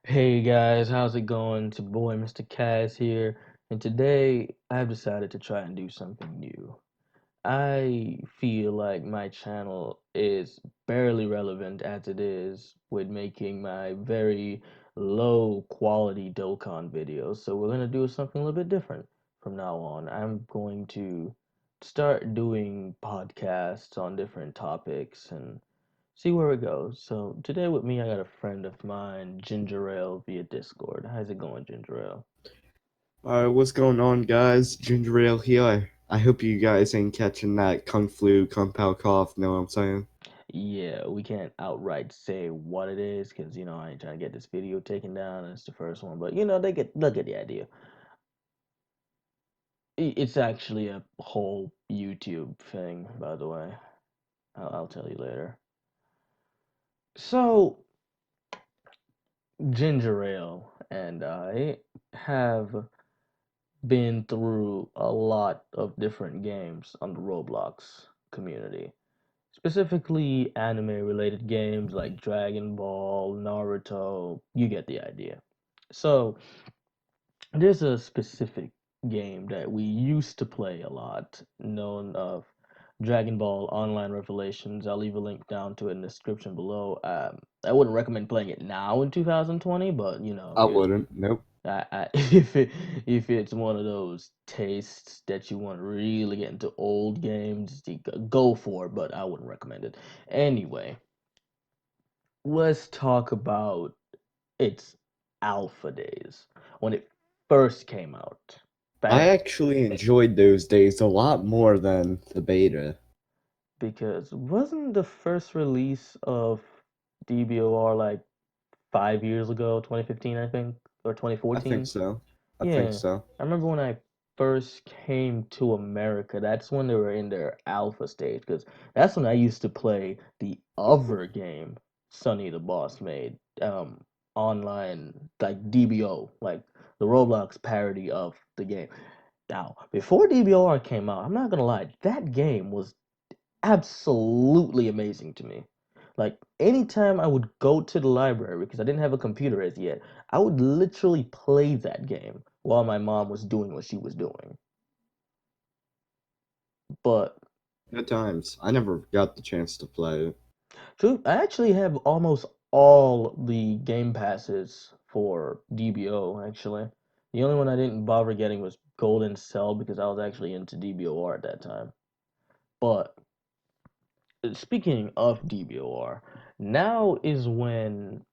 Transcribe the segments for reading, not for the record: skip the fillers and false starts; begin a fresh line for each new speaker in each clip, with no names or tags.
Hey guys, how's it going? It's your boy Mr. Kaz here, and today I've decided to try and do something new. I feel like my channel is barely relevant as it is with making my very low quality Dokkan videos, so we're gonna do something a little bit different from now on. I'm going to start doing podcasts on different topics and see where it goes. So today with me, I got a friend of mine, Ginger Ale, via Discord. How's it going, Ginger Ale?
What's going on, guys? Ginger Ale here. I hope you guys ain't catching that kung flu, kung pao cough. Know what I'm saying?
Yeah, we can't outright say what it is because I ain't trying to get this video taken down, and it's the first one. But they'll get the idea. It's actually a whole YouTube thing, by the way. I'll tell you later. So Ginger Ale and I have been through a lot of different games on the Roblox community. Specifically anime related games like Dragon Ball, Naruto, you get the idea. So, there's a specific game that we used to play a lot, known of Dragon Ball Online Revelations. I'll leave a link down to it in the description below. I wouldn't recommend playing it now in 2020, but
I wouldn't. Nope.
if it's one of those tastes that you want to really get into old games, go for it, but I wouldn't recommend it. Anyway, let's talk about its alpha days when it first came out.
I
Back
actually enjoyed those days a lot more than the beta.
because wasn't the first release of DBOR like 5 years ago, 2015, I think, or
I think
2014?
so. I think
Yeah,
so.
I remember when I first came to America, that's when they were in their alpha stage, because that's when I used to play the other game Sonny the Boss made, online, like DBO, like the Roblox parody of the game. Now, before DBOR came out, I'm not gonna lie, that game was absolutely amazing to me. Like anytime I would go to the library because I didn't have a computer as yet, I would literally play that game while my mom was doing what she was doing. But
Good times. I never got the chance to play it.
true, I actually have almost all the game passes for DBO actually. The only one I didn't bother getting was Golden Cell because I was actually into DBOR at that time. But speaking of DBOR, now is when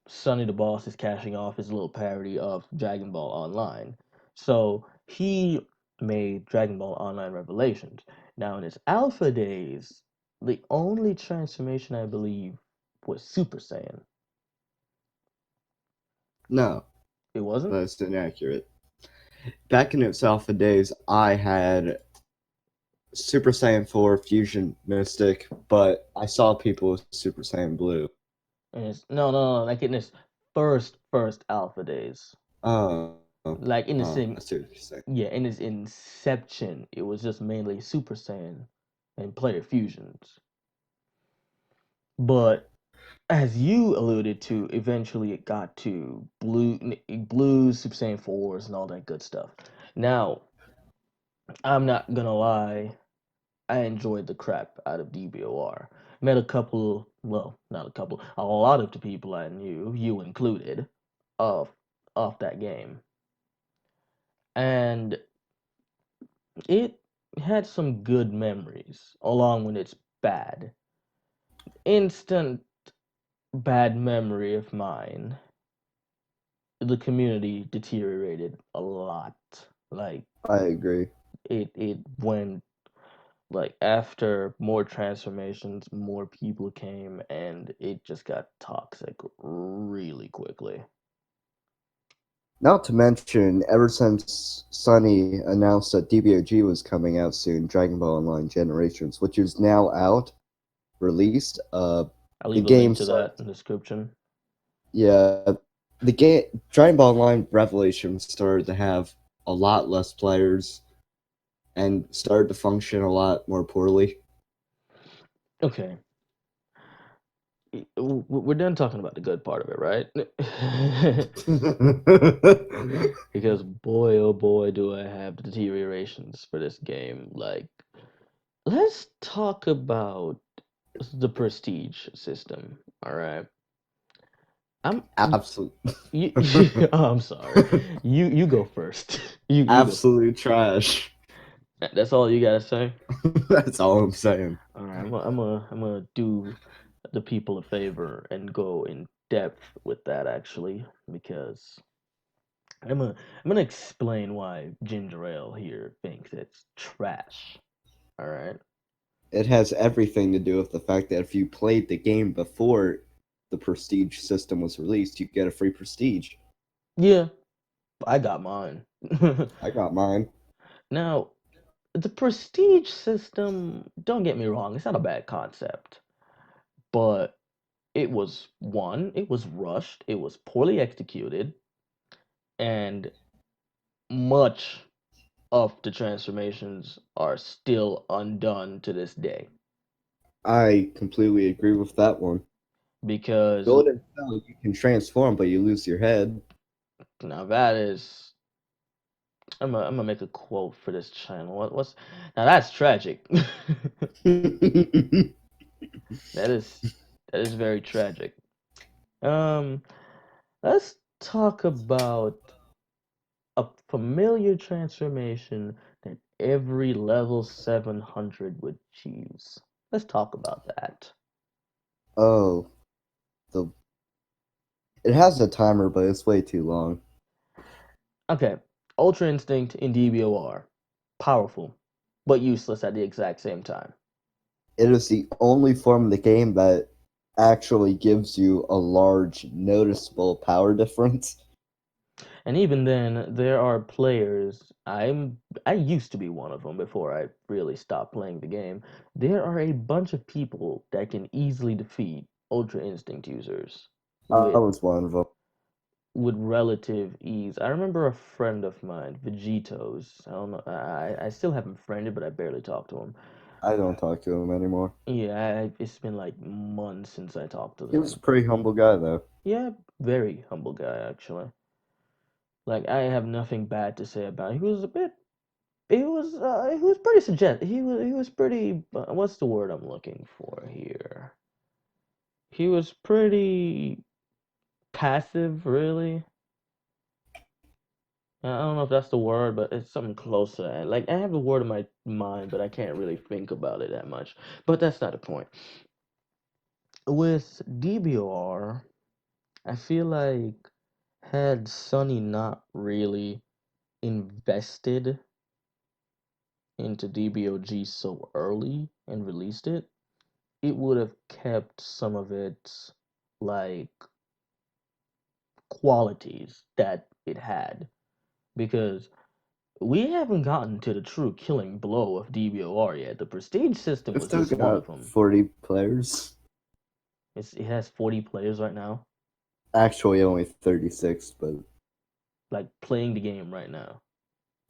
Sonny the Boss is cashing off his little parody of Dragon Ball Online. So he made Dragon Ball Online Revelations. Now, in his alpha days, the only transformation I believe was Super Saiyan.
No,
It wasn't?
that's inaccurate. Back in its alpha days, I had Super Saiyan 4 Fusion Mystic, but I saw people with Super Saiyan Blue.
And it's no, like in his first alpha days. Like in
I
his
see
in
what you're saying.
yeah, in his inception, it was just mainly Super Saiyan and player fusions. But as you alluded to, eventually it got to blues, Super Saiyan 4s, and all that good stuff. Now, I'm not gonna lie, I enjoyed the crap out of DBOR. Met a couple, well, not a couple, a lot of the people I knew, you included, of of that game. And it had some good memories, along with its bad. Instant bad memory of mine, the community deteriorated a lot. Like
I agree.
it went like after more transformations, more people came and it just got toxic really quickly.
Not to mention, ever since Sunny announced that DBOG was coming out soon, Dragon Ball Online Generations, which is now out, released,
I'll
the
leave a link
game
to
started.
that in the description.
Yeah, the game Dragon Ball Online Revelations started to have a lot less players and started to function a lot more poorly.
Okay. we're done talking about the good part of it, right? Because boy, oh boy, do I have deteriorations for this game. Like, let's talk about the prestige system. All right, I'm
Absolute,
you. Oh, I'm sorry. You go first. You go.
absolute trash.
That's all you gotta say.
That's all I'm saying.
All right, I'm gonna do the people a favor and go in depth with that actually because I'm gonna explain why ginger ale here thinks it's trash. All right.
It has everything to do with the fact that if you played the game before the prestige system was released, you get a free prestige.
Yeah, I got mine.
I got mine.
Now, the prestige system, don't get me wrong, it's not a bad concept, but it was rushed, it was poorly executed, and much of the transformations are still undone to this day
I completely agree with that one.
because
Golden Cell, you can transform, but you lose your head.
now that is I'm gonna make a quote for this channel. What's now that's tragic. That is that is very tragic. Um, let's talk about a familiar transformation that every level 700 would choose. Let's talk about that.
Oh, the it has a timer, but it's way too long.
Okay, Ultra Instinct in DBOR. Powerful, but useless at the exact same time.
It is the only form of the game that actually gives you a large, noticeable power difference.
And even then, there are players. I used to be one of them before I really stopped playing the game. There are a bunch of people that can easily defeat Ultra Instinct users
I
with
was one of them.
relative ease. I remember a friend of mine, Vegetos. I don't know. I still have him friended, but I barely talk to him.
I don't talk to him anymore.
Yeah, it's been like months since I talked to
He was a
him.
pretty humble guy, though.
Yeah, very humble guy actually. Like I have nothing bad to say about him. He was a bit. He was pretty suggest. He was pretty. What's the word I'm looking for here? He was pretty passive, really. I don't know if that's the word, but it's something closer. Like I have the word in my mind, but I can't really think about it that much. But that's not the point. With DBOR, I feel like had Sunny not really invested into DBOG so early and released it, it would have kept some of its like qualities that it had because we haven't gotten to the true killing blow of DBOR yet. The prestige system
We've
was
still
just one of
got
them.
40 players.
It has 40 players right now,
Actually, only 36, but
like playing the game right now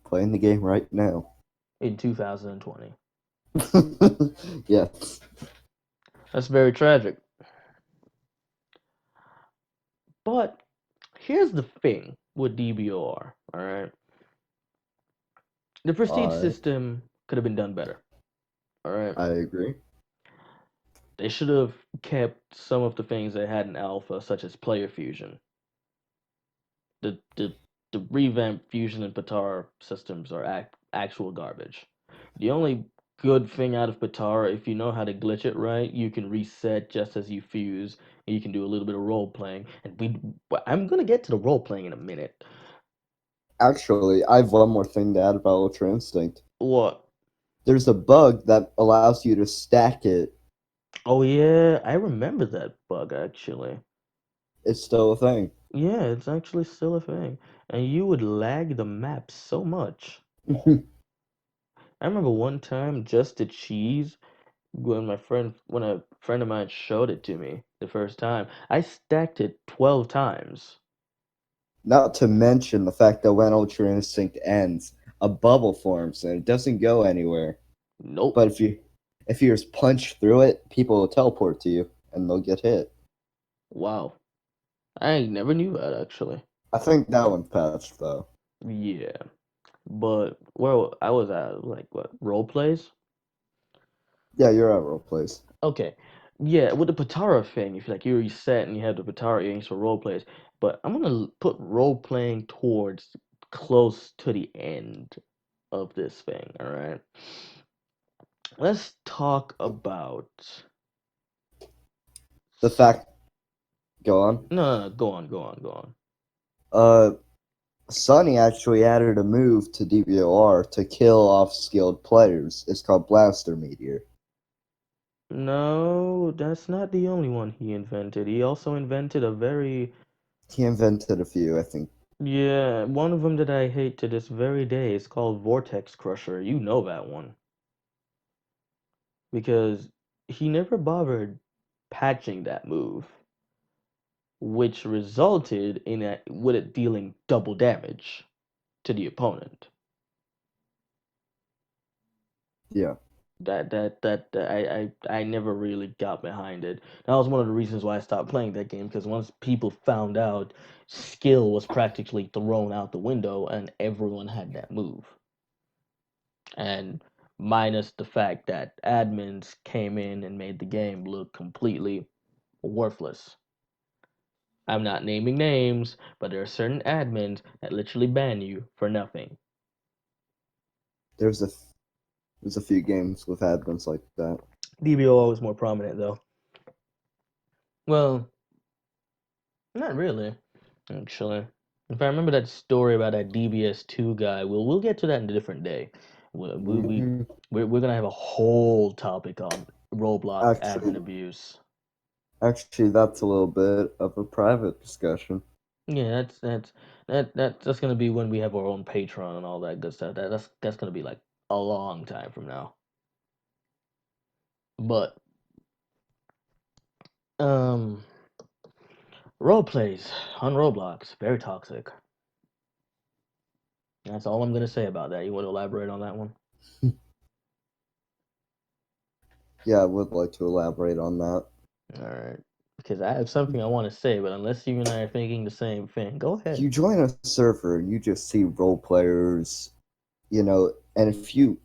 playing the game right now.
in 2020.
Yes.
That's very tragic. But here's the thing with DBOR, all right? The prestige
I
system could have been done better, all right?
I agree.
They should have kept some of the things they had in alpha, such as player fusion. The revamped fusion and Patara systems are actual garbage. The only good thing out of Patara, if you know how to glitch it right, you can reset just as you fuse, and you can do a little bit of role playing. And I'm gonna get to the role playing in a minute.
Actually, I have one more thing to add about Ultra Instinct.
What?
There's a bug that allows you to stack it.
Oh yeah, I remember that bug actually.
It's still a thing.
Yeah, it's actually still a thing, and you would lag the map so much. I remember one time just to cheese when a friend of mine showed it to me the first time, I stacked it 12 times.
Not to mention the fact that when Ultra Instinct ends, a bubble forms and it doesn't go anywhere.
Nope.
But if you just punch through it, people will teleport to you. and they'll get hit.
Wow. I never knew that actually.
I think that one's patched though.
Yeah. But where I was at, like what, role plays?
Yeah, you're at role plays.
Okay. Yeah, with the Patara thing, if like you reset and you have the Patara games for role plays, but I'm gonna put role playing towards close to the end of this thing, all right? Let's talk about
The fact, go on.
no, go on, go on, go on.
Uh, Sonny actually added a move to DBOR to kill off skilled players. It's called Blaster Meteor.
No, that's not the only one he invented. He also invented a very,
He invented a few, I think.
yeah, one of them that I hate to this very day is called Vortex Crusher. You know that one because he never bothered patching that move, which resulted in with it dealing double damage to the opponent.
Yeah.
I never really got behind it. That was one of the reasons why I stopped playing that game because once people found out, skill was practically thrown out the window and everyone had that move. And minus the fact that admins came in and made the game look completely worthless. I'm not naming names, but there are certain admins that literally ban you for nothing.
There's a there's a few games with admins like that.
DBOR was more prominent though. Well, not really. Actually, if I remember that story about that DBS2 guy, we'll get to that in a different day. We we we
Hmm.
we're gonna have a whole topic on Roblox admin
Actually,
abuse.
that's a little bit of a private discussion.
Yeah, that's gonna be when we have our own Patreon and all that good stuff. That's gonna be like a long time from now. But um, role plays on Roblox very toxic. That's all I'm gonna say about that. You want to elaborate on that one?
Yeah, I would like to elaborate on that.
All right, because I have something I want to say, but unless you and I are thinking the same thing, go ahead.
You join a server and you just see role players, and if you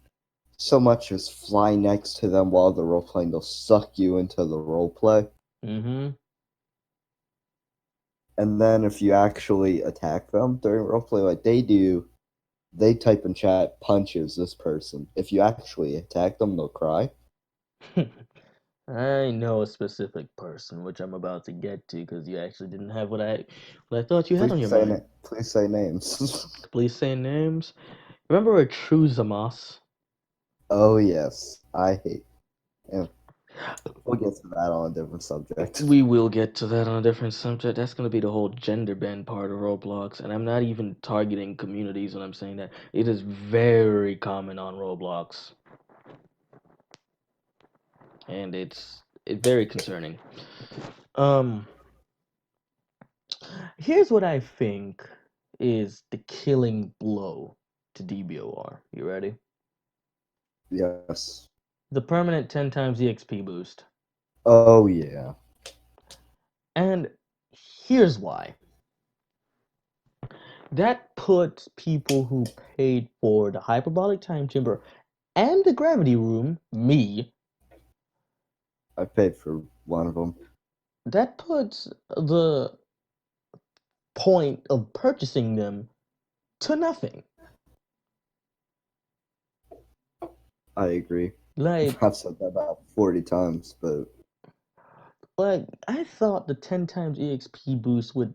so much as fly next to them while they're role playing, they'll suck you into the role play.
Mm-hmm.
And then if you actually attack them during role play like they do, they type in chat punches this person. If you actually attack them, they'll cry.
I know a specific person, which I'm about to get to, because you actually didn't have what I thought you had on your mind.
Please say names.
Please say names. Remember a true Zamas?
Oh yes, I hate. Yeah, we'll get to that on a different subject.
We will get to that on a different subject. That's going to be the whole gender bend part of Roblox. And I'm not even targeting communities when I'm saying that. It is very common on Roblox. And it's very concerning. Um, Here's what I think is the killing blow to DBOR. You ready?
Yes.
The permanent 10 times EXP boost.
Oh yeah.
And here's why. That puts people who paid for the hyperbolic time chamber and the gravity room, me,
I paid for one of them.
that puts the point of purchasing them to nothing.
I agree.
Like,
I've said that about 40 times, but
I thought the 10 times EXP boost would,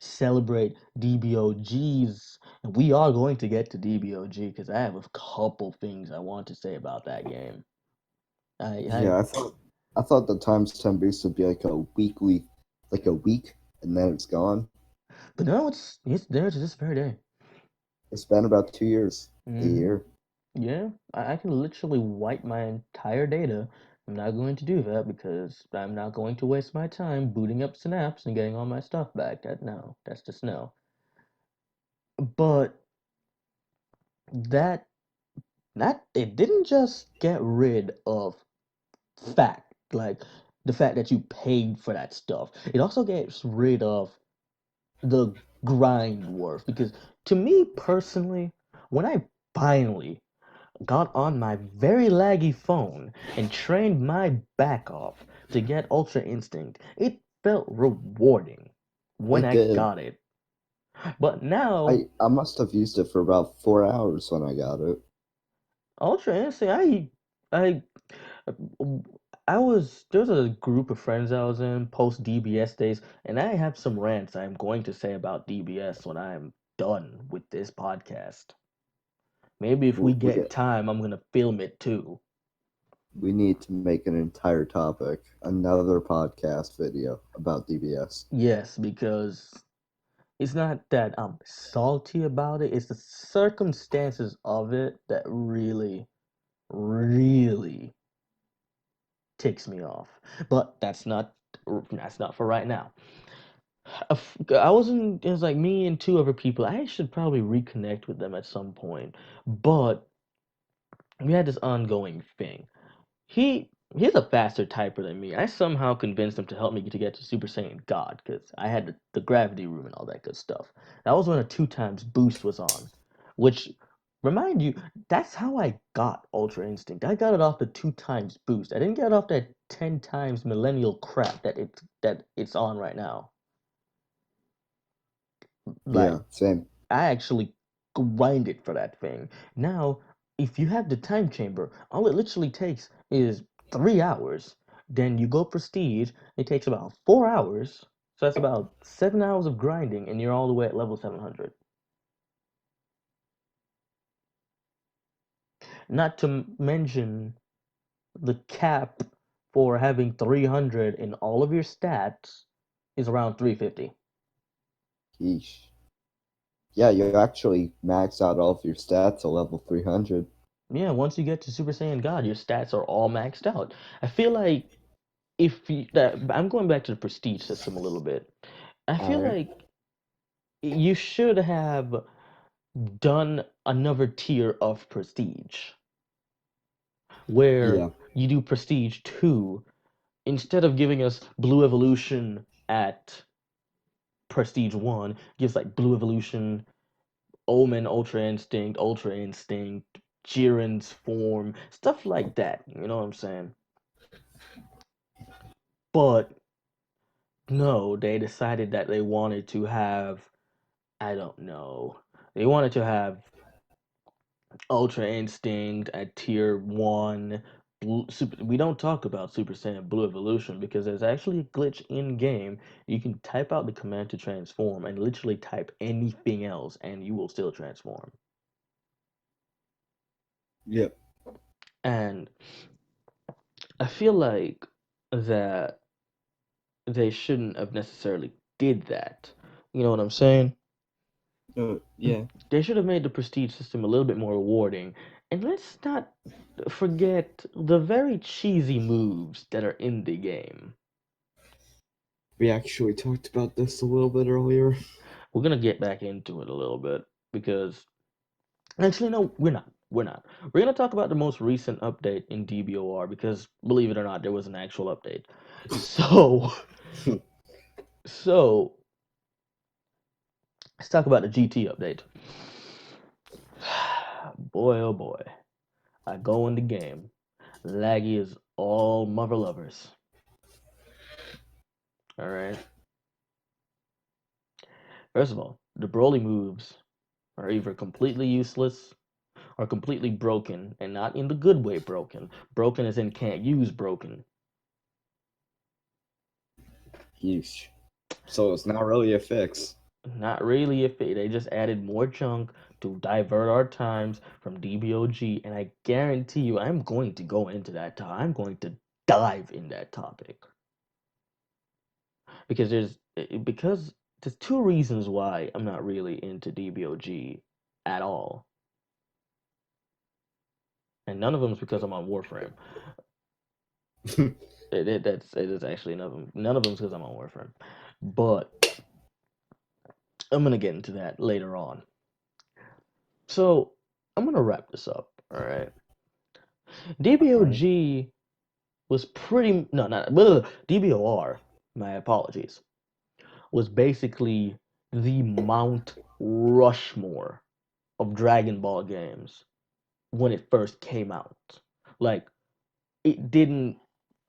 celebrate DBOGs. And we are going to get to DBOG because I have a couple things I want to say about that game. I
yeah, I thought the times 10 boost would be like a week, and then it's gone.
but no, it's there to this very day.
It's been about 2 years, a
Hmm.
year.
Yeah, I can literally wipe my entire data. I'm not going to do that because I'm not going to waste my time booting up Synapse and getting all my stuff back. No, that's just no. But that that it didn't just get rid of fact. Like The fact that you paid for that stuff. It also gets rid of the grind worth because to me personally, when I finally got on my very laggy phone and trained my back off to get Ultra Instinct, it felt rewarding when
It
I
did.
got it. But now,
I must have used it for about 4 hours when I got it.
Ultra Instinct, I, I was there was a group of friends I was in post DBS days, and I have some rants I'm going to say about DBS when I'm done with this podcast. Maybe if we
We
get time, I'm gonna film it too.
we need to make an entire topic, another podcast video about DBS.
Yes, because it's not that I'm salty about it, it's the circumstances of it that really, really ticks me off. But that's not for right now. I wasn't. It was like me and two other people. I should probably reconnect with them at some point. But we had this ongoing thing. He he's a faster typer than me. I somehow convinced him to help me to get to Super Saiyan God because I had the gravity room and all that good stuff. That was when a 2 times boost was on, which remind you that's how I got Ultra Instinct. I got it off the 2 times boost. I didn't get it off that 10 times millennial crap that it's on right now.
Yeah,
Like
same.
I actually grinded for that thing. Now, if you have the time chamber, all it literally takes is 3 hours. Then you go prestige, it takes about 4 hours. So that's about 7 hours of grinding, and you're all the way at level 700. Not to mention the cap for having 300 in all of your stats is around 350.
Yeesh. Yeah, you actually max out all of your stats at level 300.
Yeah, once you get to Super Saiyan God, your stats are all maxed out. I feel like if you, that I'm going back to the prestige system a little bit. I feel
Alright.
like you should have done another tier of prestige where
Yeah.
you do prestige 2 instead of giving us blue evolution at prestige 1, gives like blue evolution, Omen, Ultra Instinct, Jiren's form, stuff like that. You know what I'm saying? But no, they decided that they wanted to have, I don't know. They wanted to have Ultra Instinct at tier 1. We don't talk about Super Saiyan Blue Evolution because there's actually a glitch in game. You can type out the command to transform and literally type anything else and you will still transform.
Yep.
And I feel like that they shouldn't have necessarily did that. You know what I'm saying?
Yeah.
They should have made the prestige system a little bit more rewarding. And let's not forget the very cheesy moves that are in the game.
We actually talked about this a little bit earlier.
We're gonna get back into it a little bit because actually no, we're not. We're not. We're gonna talk about the most recent update in DBOR because believe it or not, there was an actual update. So so let's talk about the GT update. Boy oh boy. I go in the game. Laggy is all mother lovers. Alright. First of all, the Broly moves are either completely useless or completely broken, and not in the good way broken. Broken as in can't use broken.
Yeesh. So it's not really a fix.
Not really if they just added more junk to divert our times from DBOG, and I guarantee you I'm going to go into that I'm going to dive in that topic. Because there's two reasons why I'm not really into DBOG at all. And none of them is because I'm on Warframe. It is actually none of them is because I'm on Warframe. But I'm gonna get into that later on. So I'm gonna wrap this up. All right.
Alright.
DBOG was pretty no not ugh, DBOR. My apologies. Was basically the Mount Rushmore of Dragon Ball games when it first came out. Like it didn't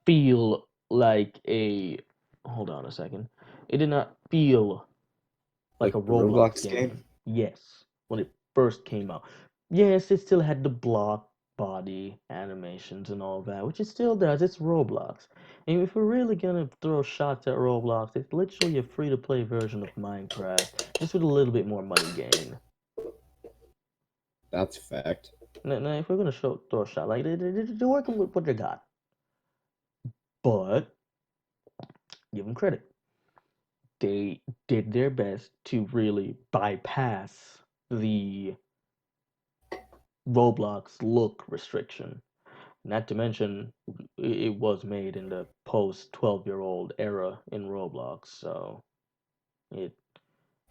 feel like a hold on a second. It did not feel like
Like
a
the
Roblox
Roblox game?
game. Yes, when it first came out. Yes, it still had the block body animations and all that, which it still does. It's Roblox. And if we're really gonna throw shots at Roblox, it's literally a free to play version of Minecraft, just with a little bit more money gain.
That's a fact.
Now if we're gonna throw a shot, like they're working with what they got, but give them credit. They did their best to really bypass the Roblox look restriction. Not to mention, it was made in the post 12-year-old era in Roblox, so it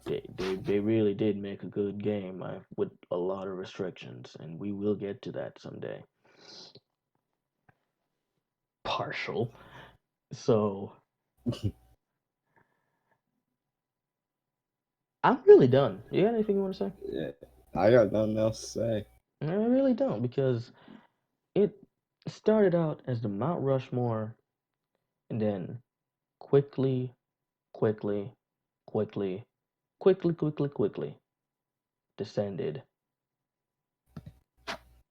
they really did make a good game with a lot of restrictions, and we will get to that someday. Partial. So I'm really done. You got anything you want to say?
Yeah, I got nothing else to say.
I really don't because it started out as the Mount Rushmore and then quickly, quickly, quickly, quickly descended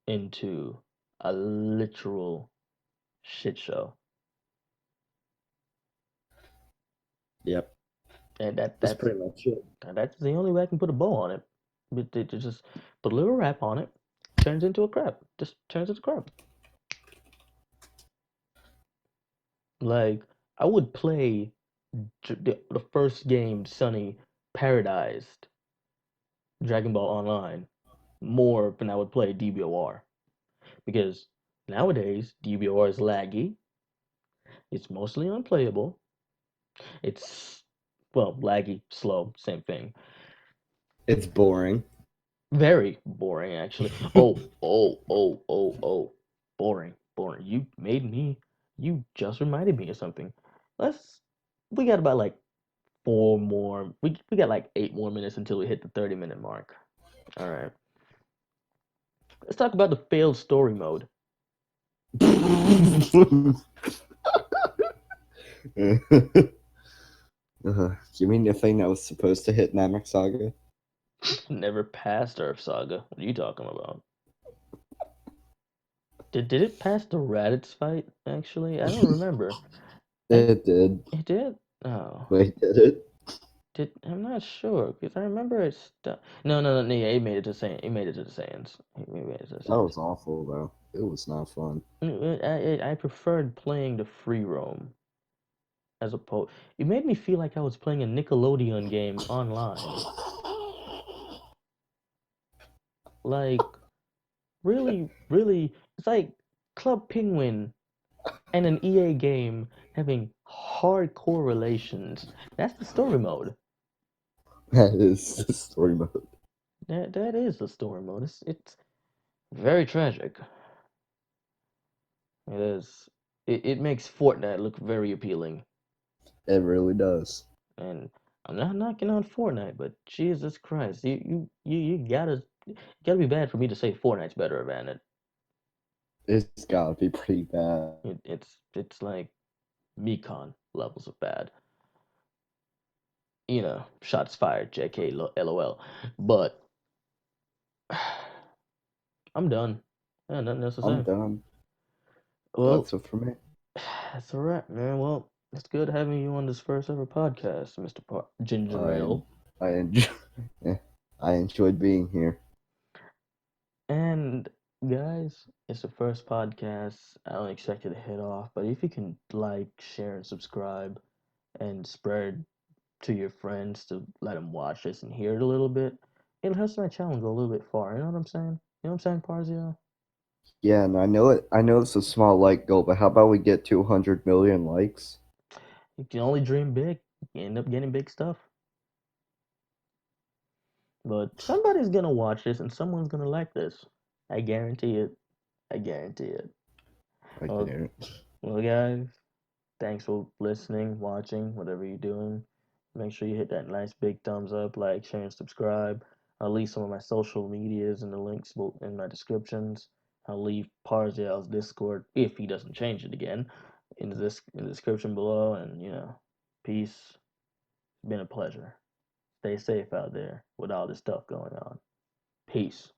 into a literal shit show.
Yep,
And
that's pretty much it.
that's the only way I can put a bow on it. But it just put a little wrap on it, turns into a crab. Just turns into crab. Like I would play the first game Sunny Paradised Dragon Ball Online more than I would play DBOR because nowadays DBOR is laggy. It's mostly unplayable. It's well laggy, slow, same thing.
It's boring.
Very boring, actually. Boring, boring. You just reminded me of something. Let's, we got about like we got like 8 more minutes until we hit the 30-minute mark. All right. Let's talk about the failed story mode.
You mean the thing that was supposed to hit Namek Saga?
Never passed Earth Saga. What are you talking about? Did it pass the Raditz fight, actually? I don't remember. I
It did.
It did? Oh.
Wait, did it?
I'm not sure because I remember it. No. Yeah, he made it to Saiyan. He made it to the Saiyans. He made it to the
That
Saiyans.
was awful, though. It was not fun.
I preferred playing the free roam as opposed. It made me feel like I was playing a Nickelodeon game online. Like really, it's like Club Penguin and an EA game having hardcore relations. That's the story mode.
That is the story mode.
That is the story mode. It's very tragic. It is. It makes Fortnite look very appealing.
It really does.
And I'm not knocking on Fortnite, but Jesus Christ, you gotta be bad for me to say Fortnite's better than it.
It's gotta be pretty bad.
It's like Mekon levels of bad. You know, shots fired, JK, LOL. But I'm done. Yeah, nothing else to
I'm
say.
done.
Well,
That's it for me.
that's all right, man. Well, it's good having you on this first ever podcast, Mr. Ginger
I
Ale.
I enjoy, yeah, I enjoyed being here.
And guys, it's the first podcast. I don't expect it to hit off, but if you can like, share, and subscribe, and spread to your friends to let them watch this and hear it a little bit, it helps my channel go a little bit far. You know what I'm saying? You know what I'm saying, Parzio?
Yeah, and I know it. I know it's a small like goal, but how about we get 200 million likes?
You can only dream big. You end up getting big stuff. But somebody's gonna watch this and someone's gonna like this. I guarantee it. I guarantee it.
I
Well,
can't.
Well, guys, thanks for listening, watching, whatever you're doing. Make sure you hit that nice big thumbs up, like, share, and subscribe. I'll leave some of my social medias and the links in my descriptions. I'll leave Parziale's Discord if he doesn't change it again in the description below. And peace. It's been a pleasure. Stay safe out there with all this stuff going on. Peace.